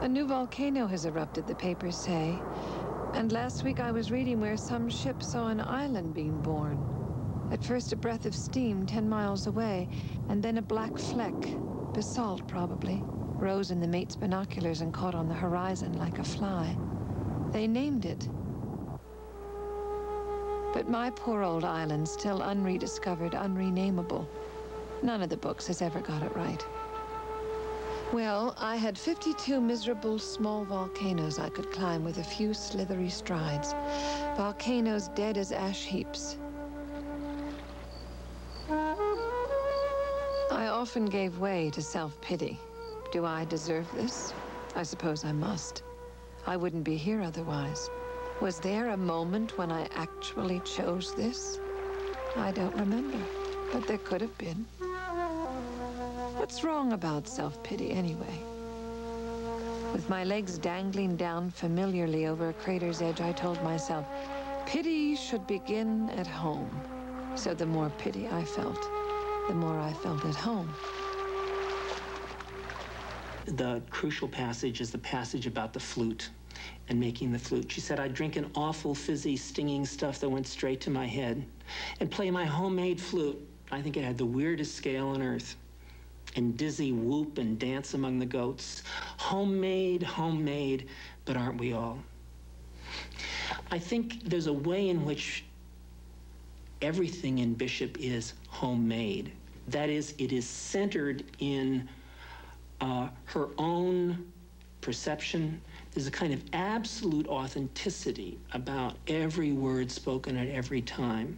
A new volcano has erupted, the papers say. And last week I was reading where some ship saw an island being born. At first a breath of steam 10 miles away, and then a black fleck, basalt probably, rose in the mate's binoculars and caught on the horizon like a fly. They named it. But my poor old island, still unrediscovered, unrenameable. None of the books has ever got it right. Well, I had 52 miserable small volcanoes I could climb with a few slithery strides. Volcanoes dead as ash heaps. I often gave way to self-pity. Do I deserve this? I suppose I must. I wouldn't be here otherwise. Was there a moment when I actually chose this? I don't remember, but there could have been. What's wrong about self-pity anyway? With my legs dangling down familiarly over a crater's edge, I told myself, pity should begin at home. So the more pity I felt, the more I felt at home. The crucial passage is the passage about the flute and making the flute. She said, I'd drink an awful fizzy, stinging stuff that went straight to my head and play my homemade flute. I think it had the weirdest scale on earth. And dizzy whoop and dance among the goats. Homemade, homemade, but aren't we all? I think there's a way in which everything in Bishop is homemade. That is, it is centered in her own perception. There's a kind of absolute authenticity about every word spoken at every time.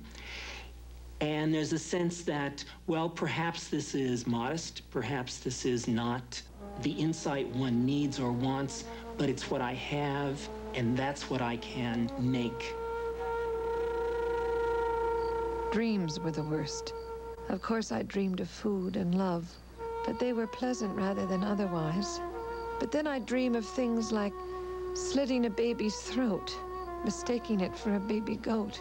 And there's a sense that, well, perhaps this is modest, perhaps this is not the insight one needs or wants, but it's what I have, and that's what I can make. Dreams were the worst. Of course, I dreamed of food and love, but they were pleasant rather than otherwise. But then I'd dream of things like slitting a baby's throat, mistaking it for a baby goat.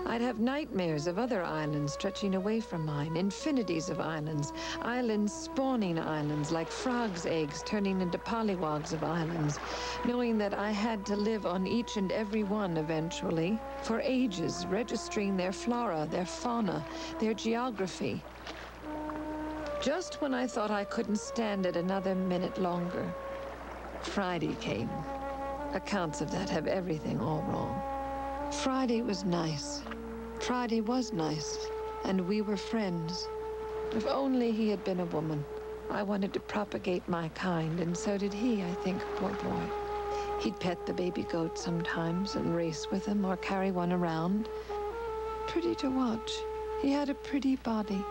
I'd have nightmares of other islands stretching away from mine, infinities of islands, islands spawning islands, like frogs' eggs turning into pollywogs of islands, knowing that I had to live on each and every one eventually, for ages, registering their flora, their fauna, their geography. Just when I thought I couldn't stand it another minute longer, Friday came. Accounts of that have everything all wrong. Friday was nice. Friday was nice, and we were friends. If only he had been a woman. I wanted to propagate my kind, and so did he, I think, poor boy. He'd pet the baby goat sometimes and race with him or carry one around. Pretty to watch. He had a pretty body.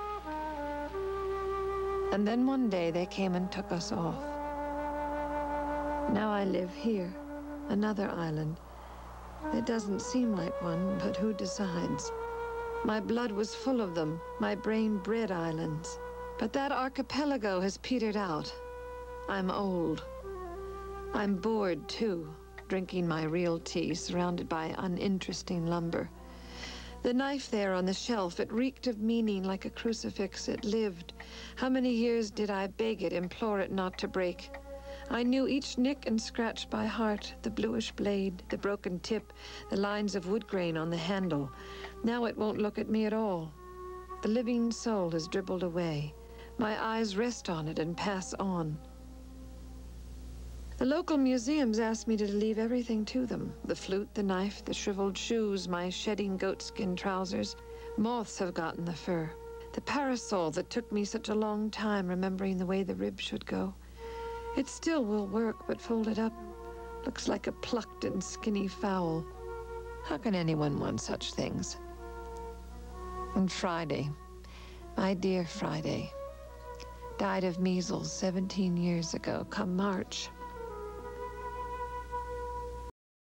And then one day they came and took us off. Now I live here, another island. It doesn't seem like one, but who decides? My blood was full of them, my brain bred islands. But that archipelago has petered out. I'm old. I'm bored, too, drinking my real tea, surrounded by uninteresting lumber. The knife there on the shelf, it reeked of meaning like a crucifix. It lived. How many years did I beg it, implore it not to break? I knew each nick and scratch by heart, the bluish blade, the broken tip, the lines of wood grain on the handle. Now it won't look at me at all. The living soul has dribbled away. My eyes rest on it and pass on. The local museums asked me to leave everything to them. The flute, the knife, the shriveled shoes, my shedding goatskin trousers. Moths have gotten the fur. The parasol that took me such a long time remembering the way the rib should go. It still will work, but folded up, looks like a plucked and skinny fowl. How can anyone want such things? And Friday, my dear Friday, died of measles 17 years ago, come March.